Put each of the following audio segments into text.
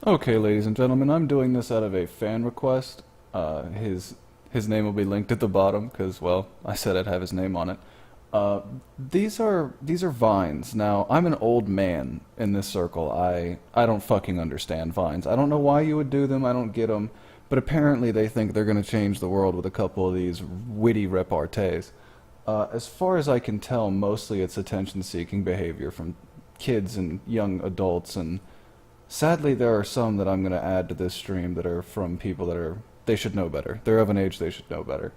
Okay, ladies and gentlemen, I'm doing this out of a fan request. His name will be linked at the bottom because, well, I said I'd have his name on it. These are vines. Now, I'm an old man in this circle. I don't fucking understand vines. I don't know why you would do them. I don't get them. But apparently they think they're going to change the world with a couple of these witty repartees. As far as I can tell, mostly it's attention-seeking behavior from kids and young adults, and sadly there are some that I'm going to add to this stream that are from people that they should know better. They're of an age they should know better.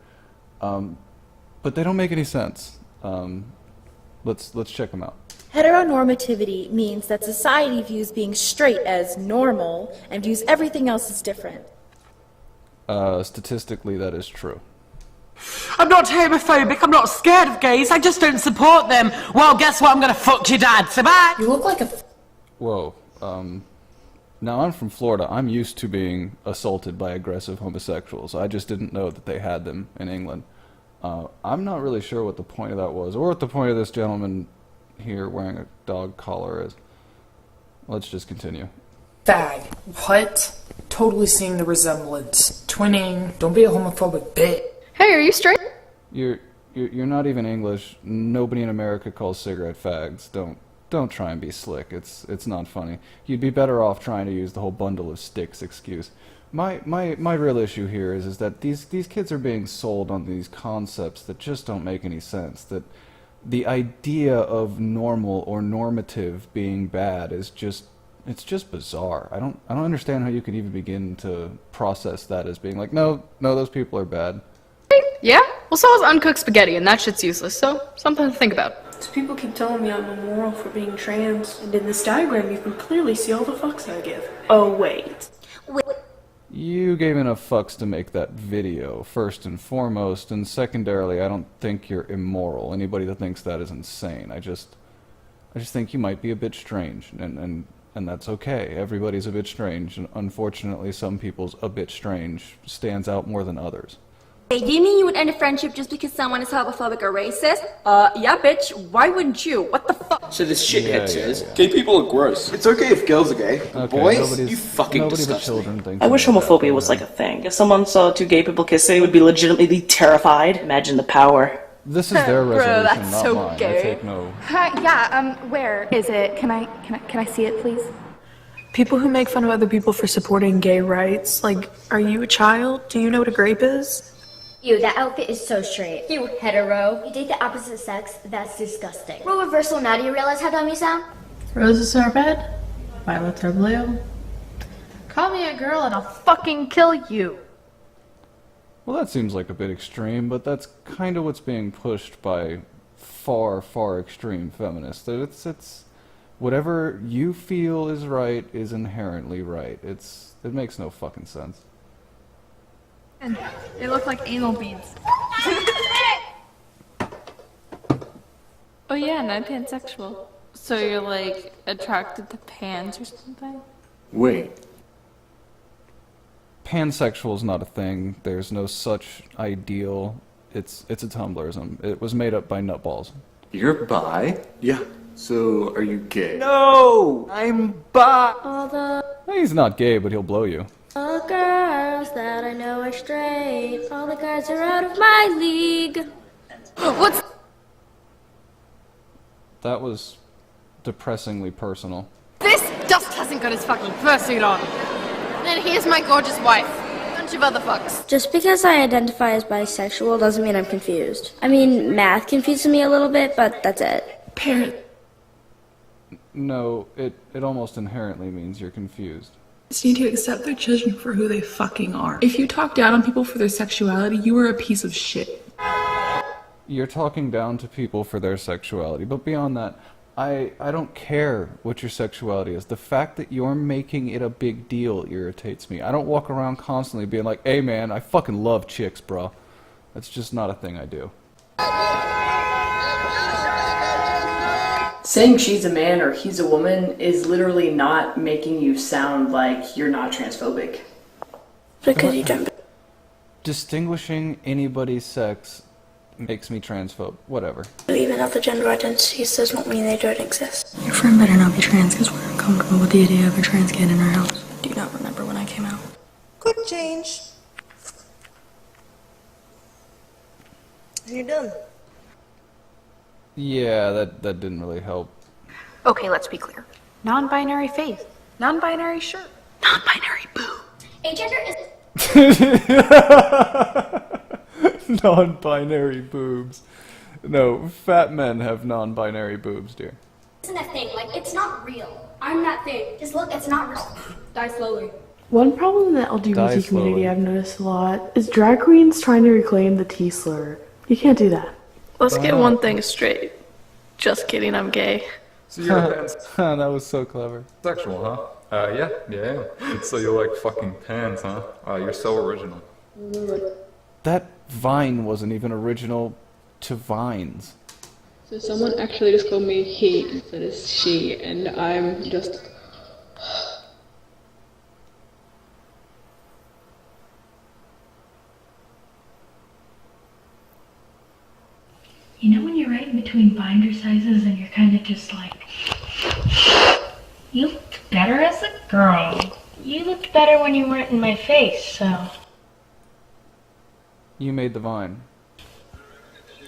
But they don't make any sense. Let's check them out. Heteronormativity means that society views being straight as normal and views everything else as different. Statistically, that is true. I'm not homophobic, I'm not scared of gays, I just don't support them. Well, guess what? I'm gonna fuck your dad, so bye! You look like a... Whoa, now I'm from Florida. I'm used to being assaulted by aggressive homosexuals. I just didn't know that they had them in England. I'm not really sure what the point of that was, or what the point of this gentleman here wearing a dog collar is. Let's just continue. Fag. What? Totally seeing the resemblance. Twinning. Don't be a homophobic bitch. Hey, are you straight? You're not even English. Nobody in America calls cigarette fags. Don't try and be slick. It's not funny. You'd be better off trying to use the whole bundle of sticks excuse. My real issue here is that these kids are being sold on these concepts that just don't make any sense. That the idea of normal or normative being bad is just bizarre. I don't understand how you could even begin to process that as being like, no, those people are bad. Yeah? Well, so is uncooked spaghetti, and that shit's useless, so something to think about. So people keep telling me I'm immoral for being trans, and in this diagram you can clearly see all the fucks I give. Oh, wait. You gave enough fucks to make that video, first and foremost, and secondarily, I don't think you're immoral. Anybody that thinks that is insane. I just think you might be a bit strange, and that's okay. Everybody's a bit strange, and unfortunately some people's a bit strange stands out more than others. Hey, do you mean you would end a friendship just because someone is homophobic or racist? Yeah, bitch. Why wouldn't you? What the fuck? So this shithead says, gay people are gross. It's okay if girls are gay. Okay, boys, you fucking disgust me. I wish homophobia was like a thing. If someone saw two gay people kissing, they would be legitimately terrified. Imagine the power. This is their resolution, that's not so mine. gay. I take no... Where is it? Can I see it, please? People who make fun of other people for supporting gay rights, like, are you a child? Do you know what a grape is? Ew, that outfit is so straight. You hetero. You date the opposite sex? That's disgusting. Role reversal, now do you realize how dumb you sound? Roses are red, violets are blue. Call me a girl and I'll fucking kill you. Well, that seems like a bit extreme, but that's kind of what's being pushed by far, far extreme feminists. That it's whatever you feel is right is inherently right. It makes no fucking sense. They look like anal beads. Oh yeah, and I'm pansexual. So you're like attracted to pans or something? Wait. Pansexual is not a thing. There's no such ideal. It's a Tumblrism. It was made up by nutballs. You're bi? Yeah. So, are you gay? No! I'm bi! All the He's not gay, but he'll blow you. girls that I know are straight. All the guys are out of my league. What's... That was depressingly personal. This dust hasn't got his fucking fursuit on. And here's my gorgeous wife. Bunch of other fucks. Just because I identify as bisexual doesn't mean I'm confused. I mean, math confuses me a little bit, but that's it. Parent. No, it almost inherently means you're confused. Just need to accept their children for who they fucking are. If you talk down on people for their sexuality, you are a piece of shit. You're talking down to people for their sexuality, but beyond that, I don't care what your sexuality is. The fact that you're making it a big deal irritates me. I don't walk around constantly being like, hey man, I fucking love chicks, bro. That's just not a thing I do. Saying she's a man or he's a woman is literally not making you sound like you're not transphobic. Because you jump. Distinguishing anybody's sex makes me transphobe. Whatever. Even other gender identities does not mean they don't exist. Your friend better not be trans because we're uncomfortable with the idea of a trans kid in our house. do not remember when I came out. Quick change. You're done. Yeah, that didn't really help. Okay, let's be clear. Non-binary face. Non-binary shirt. Non-binary boo. Agender is... Non-binary boobs. No, fat men have non-binary boobs, dear. Isn't a thing. Like, it's not real. I'm that thing. Just look, it's not real. Die slowly. One problem in the LGBT community I've noticed a lot is drag queens trying to reclaim the T slur. You can't do that. Let's get one thing straight. Just kidding, I'm gay. So you're a pansexual. That was so clever. Huh? Yeah. So you like fucking pans, huh? You're so original. That Vine wasn't even original to Vines. So someone actually just called me he instead of she, and I'm just... You know when you're right in between binder sizes and you're kind of just like, you looked better as a girl. You looked better when you weren't in my face, so. You made the Vine.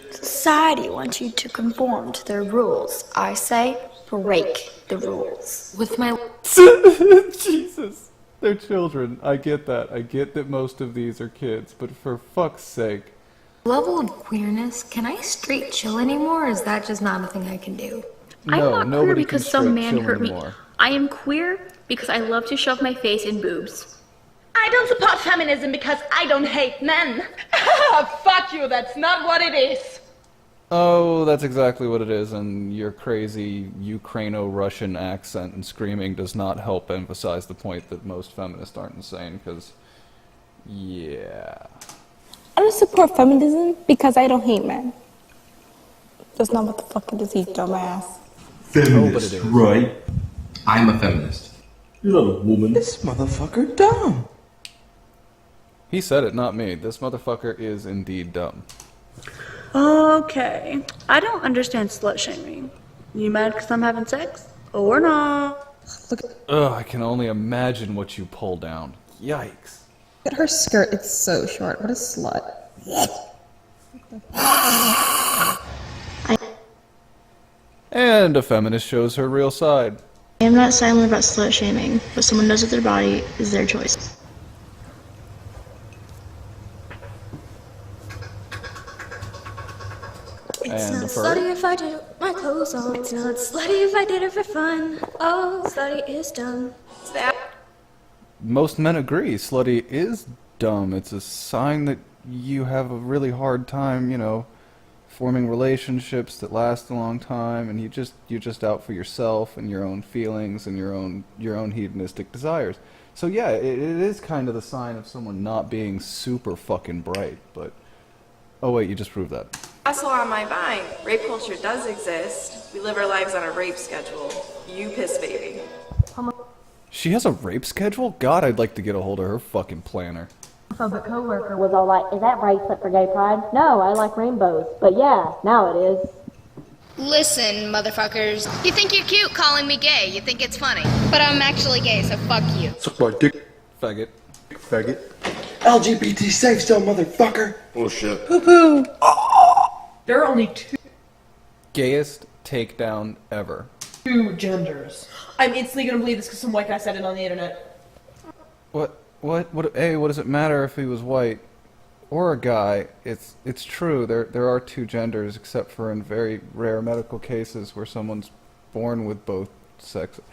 Society wants you to conform to their rules. I say, break the rules. With my... Jesus. They're children. I get that. I get that most of these are kids, but for fuck's sake. level of queerness, can I straight chill anymore, or is that just not a thing I can do? No, I'm not queer because some man chill hurt me. anymore. I am queer because I love to shove my face in boobs. I don't support feminism because I don't hate men. Fuck you, that's not what it is. Oh, that's exactly what it is, and your crazy Ukraino-Russian accent and screaming does not help emphasize the point that most feminists aren't insane, because, yeah. I don't support feminism because I don't hate men. That's not what the fuck it is, you dumbass. Feminist, right? I'm a feminist. You're not a woman. This motherfucker dumb. He said it, not me. This motherfucker is indeed dumb. Okay, I don't understand slut shaming. You mad because I'm having sex? Or not? Ugh, I can only imagine what you pull down. Yikes. Look at her skirt, it's so short. What a slut. And a feminist shows her real side. I am not silent about slut shaming, but someone knows that their body is their choice. It's And not the furry. slutty if I did it with my clothes on. It's not slutty if I did it for fun. Oh, slutty is dumb. Most men agree, slutty is dumb. It's a sign that you have a really hard time, you know, forming relationships that last a long time, and you're just out for yourself and your own feelings and your own hedonistic desires. So yeah, it is kind of the sign of someone not being super fucking bright, but oh wait, you just proved that. Also on my Vine, rape culture does exist. We live our lives on a rape schedule. You piss baby. She has a rape schedule? God, I'd like to get a hold of her fucking planner. Homophobic coworker was all like, "Is that bracelet for gay pride?" "No, I like rainbows." "But yeah, now it is." Listen, motherfuckers. You think you're cute calling me gay. You think it's funny. But I'm actually gay, so fuck you. Suck my dick. Faggot. Faggot. LGBT safe zone, motherfucker. Bullshit. Poo-poo. There are only Gayest takedown ever. two genders. I'm instantly gonna believe this because some white guy said it on the internet. What, hey, what does it matter if he was white or a guy? It's true, there are two genders, except for in very rare medical cases where someone's born with both sexes.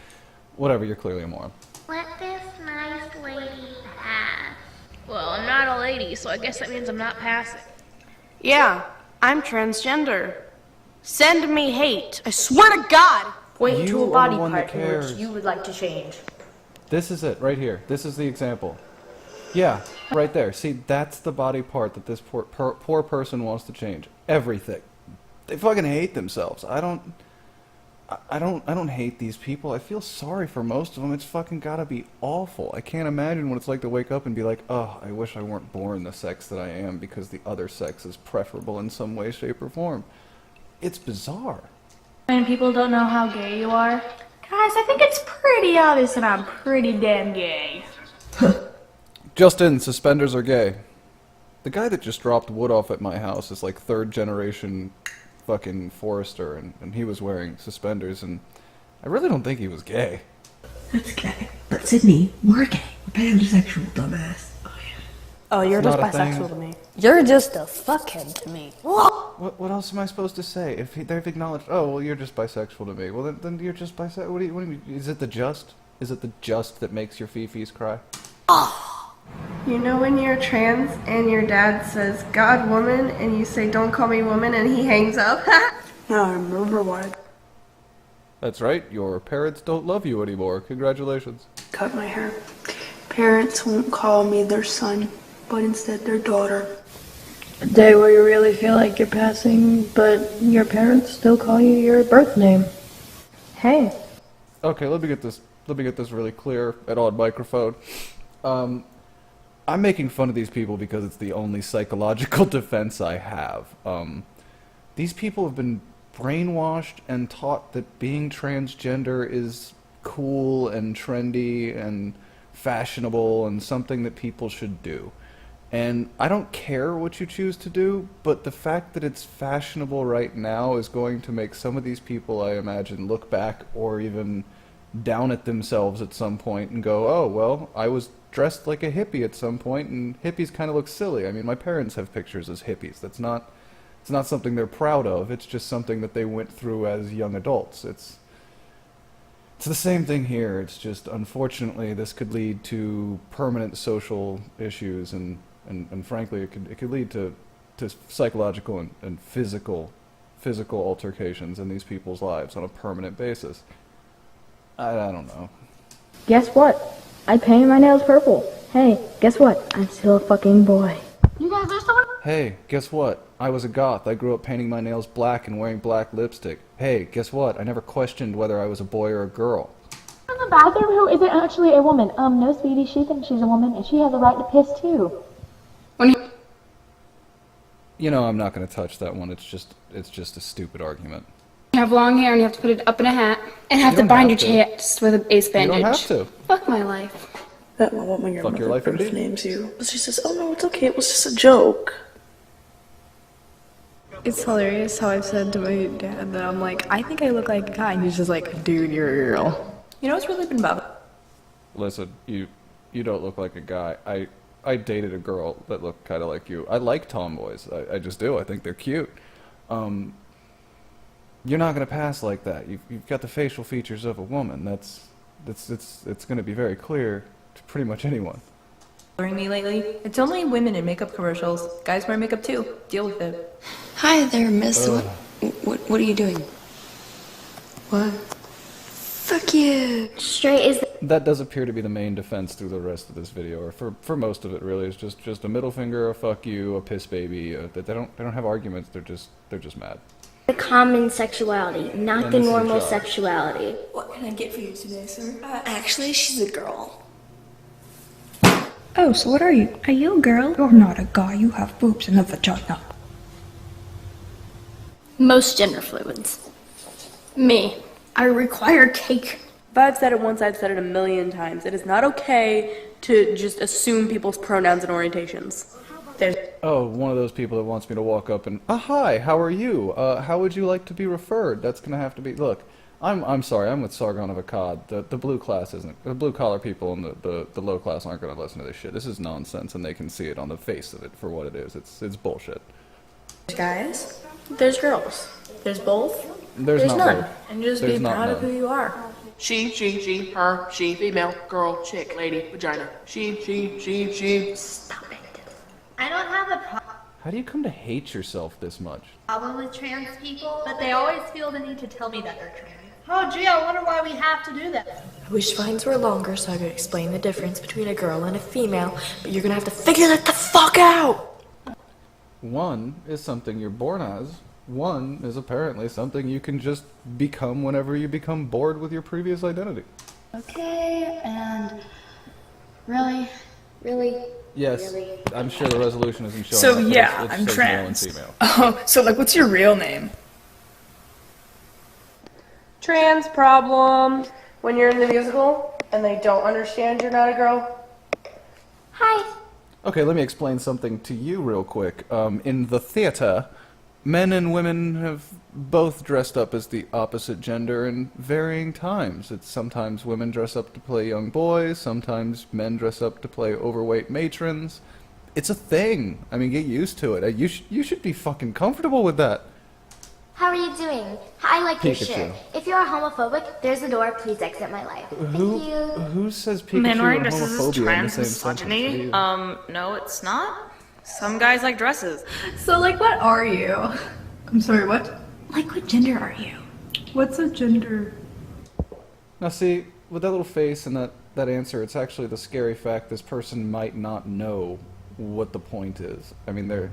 Whatever, you're clearly a moron. Let this nice lady pass. Well, I'm not a lady, so I guess that means I'm not passing. Yeah, I'm transgender. Send me hate. I swear to God. Point You to a are body the one that part in which cares. you would like to change. This is it, right here. This is the example. Yeah, right there. See, that's the body part that this poor person wants to change. Everything. They fucking hate themselves. I don't hate these people. I feel sorry for most of them. It's fucking gotta be awful. I can't imagine what it's like to wake up and be like, oh, I wish I weren't born the sex that I am because the other sex is preferable in some way, shape, or form. It's bizarre. And people don't know how gay you are. Guys, I think it's pretty obvious that I'm pretty damn gay. Justin, suspenders are gay. The guy that just dropped wood off at my house is like 3rd generation fucking forester, and he was wearing suspenders, and I really don't think he was gay. That's gay. But Sydney, we're gay. We're pansexual, dumbass. Oh, you're It's just not a thing. bisexual to me. You're just a fuckhead to me. What else am I supposed to say? If they've acknowledged, oh, well, you're just bisexual to me. Well, then you're just bisexual. What do you mean? Is it the just? Is it the just that makes your fifis cry? You know when you're trans and your dad says, God, woman, and you say, don't call me woman, and he hangs up? No, I remember why. That's right. Your parents don't love you anymore. Congratulations. Cut my hair. Parents won't call me their son, but instead their daughter. A day where you really feel like you're passing, but your parents still call you your birth name. Hey. Okay, let me get this really clear and on microphone. I'm making fun of these people because it's the only psychological defense I have. These people have been brainwashed and taught that being transgender is cool and trendy and fashionable and something that people should do. And I don't care what you choose to do, but the fact that it's fashionable right now is going to make some of these people, I imagine, look back or even down at themselves at some point and go, oh, well, I was dressed like a hippie at some point, and hippies kind of look silly. I mean, my parents have pictures as hippies. It's not something they're proud of. It's just something that they went through as young adults. It's the same thing here. It's just, unfortunately, this could lead to permanent social issues, and frankly, it could lead to psychological and physical altercations in these people's lives on a permanent basis. I don't know. Guess what? I painted my nails purple. Hey, guess what? I'm still a fucking boy. You guys are still. Hey, guess what? I was a goth. I grew up painting my nails black and wearing black lipstick. Hey, guess what? I never questioned whether I was a boy or a girl. In the bathroom who isn't actually a woman. No, sweetie, she thinks she's a woman, and she has a right to piss too. You know, I'm not going to touch that one. It's just a stupid argument. You have long hair and you have to put it up in a hat and have to bind your chest with an ace bandage. You don't have to. Fuck my life. That moment when your Fuck your mother life birth indeed. names you. But she says, oh no, it's okay, it was just a joke. It's hilarious how I've said to my dad that I'm like, I think I look like a guy, and he's just like, dude, you're a girl. You know what's really been bothering? Listen, you don't look like a guy. I dated a girl that looked kind of like you. I like tomboys. I just do. I think they're cute. You're not going to pass like that. You've got the facial features of a woman. It's going to be very clear to pretty much anyone. Me lately? It's only women in makeup commercials. Guys wear makeup too. Deal with it. Hi there, miss. What are you doing? What? Fuck you. Straight is That does appear to be the main defense through the rest of this video, or for most of it really. Is just a middle finger, a fuck you, a piss baby. They don't have arguments. They're just mad. the common sexuality, not And the this is normal a job. sexuality. What can I get for you today, sir? Actually, she's a girl. Oh, so what are you? Are you a girl? You're not a guy. You have boobs and a vagina. Most gender fluids. Me. I require cake. If I've said it once, I've said it a million times. It is not okay to just assume people's pronouns and orientations. There's Oh, one of those people that wants me to walk up and, hi, how are you? How would you like to be referred? That's gonna have to be, look, I'm sorry, I'm with Sargon of Akkad. The blue class isn't, the blue collar people and the low class aren't gonna listen to this shit. This is nonsense and they can see it on the face of it for what it is. It's bullshit. guys, there's girls. There's both. There's not none. both. And just There's be not proud of none. who you are. She, her, she, female, girl, chick, lady, vagina. She. Stop it. I don't have a How do you come to hate yourself this much? problem with trans people, but they always feel the need to tell me that they're trans. Oh gee, I wonder why we have to do that. I wish vines were longer so I could explain the difference between a girl and a female, but you're gonna have to figure that the fuck out! One is something you're born as. One is apparently something you can just become whenever you become bored with your previous identity. Okay, and Really? Yes, I'm sure the resolution isn't showing So up, but yeah, it I'm says trans. male and female. Oh, so like, what's your real name? trans problem. When you're in the musical and they don't understand you're not a girl. Hi. Okay, let me explain something to you real quick. In the theater, men and women have both dressed up as the opposite gender in varying times. It's sometimes women dress up to play young boys, sometimes men dress up to play overweight matrons. It's a thing. I mean, get used to it. You should be fucking comfortable with that. How are you doing? I like your Pikachu. shirt. If you are homophobic, there's the door. Please exit my life. Thank you. Who says Pikachu Men wearing and dresses is homophobia in the trans same sentence? misogyny? No, it's not. Some guys like dresses. So, like, what are you? I'm sorry, what? Like, what gender are you? What's a gender? Now see, with that little face and that answer, it's actually the scary fact this person might not know what the point is. I mean,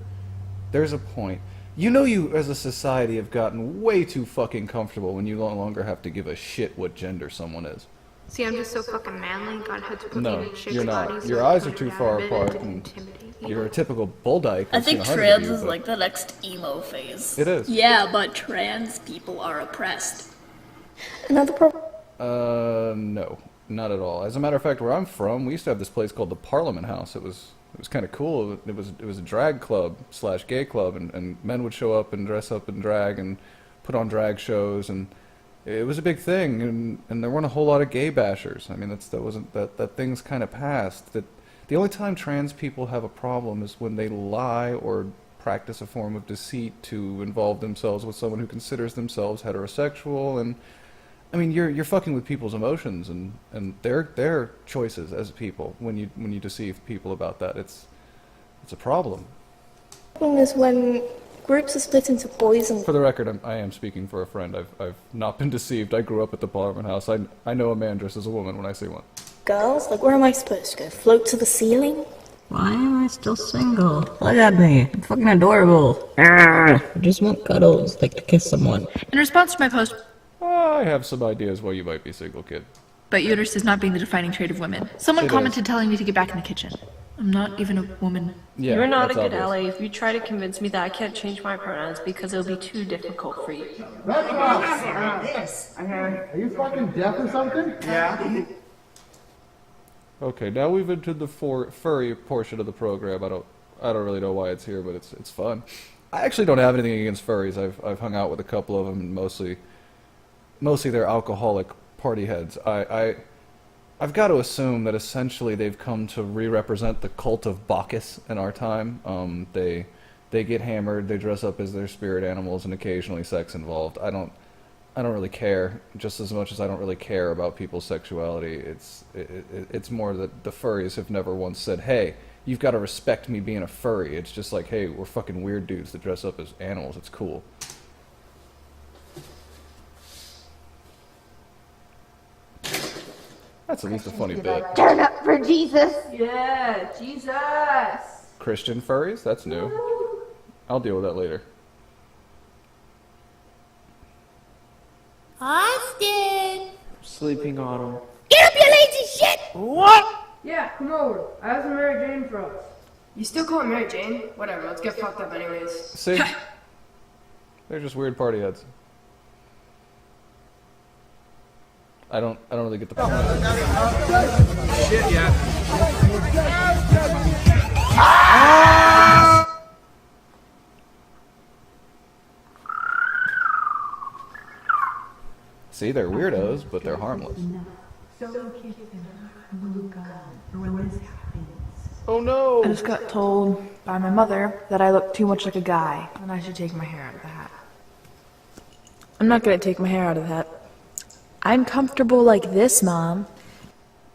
there's a point. You know, you as a society have gotten way too fucking comfortable when you no longer have to give a shit what gender someone is. See, I'm just so fucking manly. God had to put me No, in shaped you're not. bodies Your so eyes I are could too grab far it apart, and and intimidate. you're a typical bull dyke. I I've seen think 100 trans of you, is but- like the next emo phase. It is. Yeah, but trans people are oppressed. Another problem. No, not at all. As a matter of fact, where I'm from, we used to have this place called the Parliament House. It was kind of cool. It was a drag club / gay club, and men would show up and dress up in drag and put on drag shows, and it was a big thing. And there weren't a whole lot of gay bashers. I mean, that thing's kind of past. That the only time trans people have a problem is when they lie or practice a form of deceit to involve themselves with someone who considers themselves heterosexual. And I mean, you're fucking with people's emotions and their choices as people when you deceive people about that. It's a problem. The problem is when groups are split into boys and For the record, I am speaking for a friend. I've not been deceived. I grew up at the Parliament House. I know a man dressed as a woman when I see one. girls. Like, where am I supposed to go? Float to the ceiling? Why am I still single? Look at me. I'm fucking adorable. I just want cuddles, like to kiss someone. In response to my post, I have some ideas why you might be single, kid. but uterus is not being the defining trait of women. Someone It commented telling me to get back in the kitchen. I'm not even a woman. Yeah, You're not a that's good obvious. ally if you try to convince me that I can't change my pronouns because it'll be too difficult for you. Are you fucking deaf or something? Yeah. Okay, now we've entered the furry portion of the program. I don't really know why it's here, but it's fun. I actually don't have anything against furries. I've hung out with a couple of them, and mostly they're alcoholic party heads. I've got to assume that essentially they've come to re-represent the cult of Bacchus in our time. They get hammered, they dress up as their spirit animals, and occasionally sex involved. I don't really care, just as much as I don't really care about people's sexuality. It's more that the furries have never once said, hey, you've got to respect me being a furry. It's just like, hey, we're fucking weird dudes that dress up as animals. It's cool. That's at least a funny bit. Turn up for Jesus. Yeah, Jesus. Christian furries? That's new. I'll deal with that later. Austin! Sleeping Autumn. Get up, you lazy shit! What? Yeah, come over. I have some Mary Jane for us. You still call it Mary Jane? Whatever, let's get fucked up anyways. See? They're just weird party heads. I don't really get the point. Shit, yeah. See, they're weirdos, but they're harmless. Oh no! I just got told by my mother that I look too much like a guy and I should take my hair out of the hat. I'm not gonna take my hair out of the hat. I'm comfortable like this, Mom.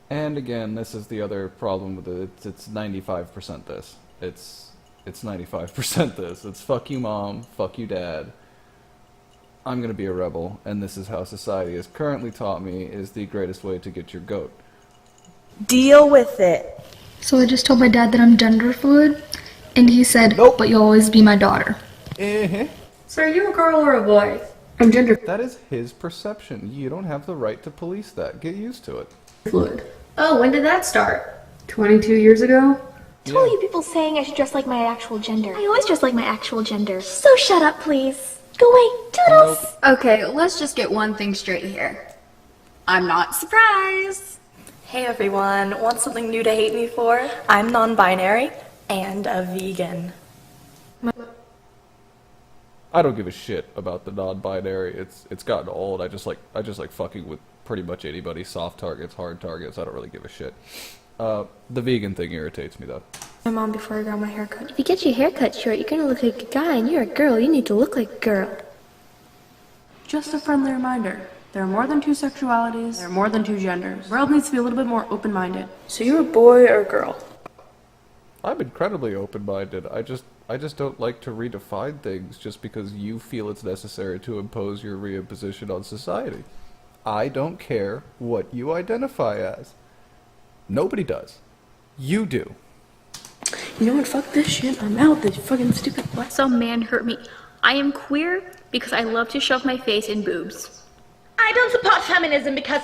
And again, this is the other problem with it. It's 95% this. It's 95% this. It's fuck you, Mom. Fuck you, Dad. I'm gonna be a rebel, and this is how society has currently taught me is the greatest way to get your goat. Deal with it. So I just told my dad that I'm gender fluid, and he said, nope, but you'll always be my daughter. So are you a girl or a boy? I'm gender That is his perception. You don't have the right to police that. Get used to it. fluid. Oh, when did that start? 22 years ago? To all you people saying I should dress like my actual gender, I always dress like my actual gender. So shut up, please. Go away. Toodles. Okay, let's just get one thing straight here. I'm not surprised. Hey everyone, want something new to hate me for? I'm non-binary and a vegan. I don't give a shit about the non-binary. It's gotten old. I just like fucking with pretty much anybody. Soft targets, hard targets. I don't really give a shit. The vegan thing irritates me though. My mom before I got my hair cut. If you get your hair cut short, you're gonna look like a guy, and you're a girl. You need to look like a girl. Just a friendly reminder. There are more than two sexualities. There are more than two genders. The world needs to be a little bit more open-minded. So you're a boy or a girl? I'm incredibly open-minded. I just don't like to redefine things just because you feel it's necessary to impose your reimposition on society. I don't care what you identify as. Nobody does. You do. You know what? Fuck this shit. I'm out. This fucking stupid black. Some man hurt me. I am queer because I love to shove my face in boobs. I don't support feminism because...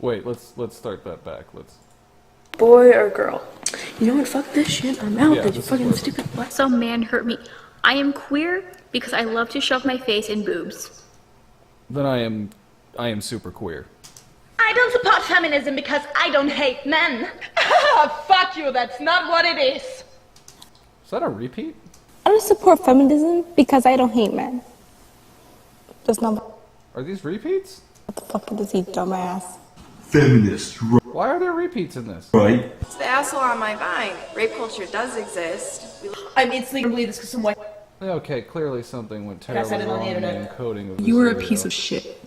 Wait, let's start that back. Boy or girl? You know what? Fuck this shit. I'm out. Yeah, This fucking stupid black. Some man hurt me. I am queer because I love to shove my face in boobs. Then I am super queer. I don't support feminism because I don't hate men. Fuck you, that's not what it is. Is that a repeat? I don't support feminism because I don't hate men. That's not. Are these repeats? What the fuck does he, dumbass? Feminist, Why are there repeats in this? right? It's the asshole on my vine. Rape culture does exist. I'm instantly gonna believe this because some white. Okay, clearly something went I said terribly it on the wrong in the internet. encoding of this You were a video. piece of shit.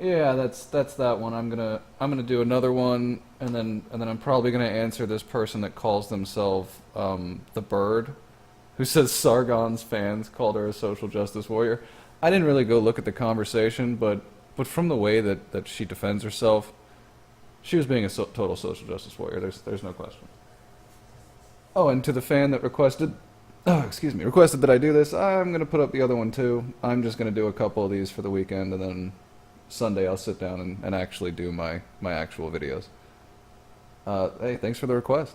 Yeah, that's that one. I'm gonna do another one, and then I'm probably gonna answer this person that calls themselves the Bird, who says Sargon's fans called her a social justice warrior. I didn't really go look at the conversation, but from the way that she defends herself, she was being a total social justice warrior. There's no question. Oh, and to the fan that requested that I do this, I'm gonna put up the other one too. I'm just gonna do a couple of these for the weekend, and then Sunday I'll sit down and actually do my actual videos. Hey, thanks for the request.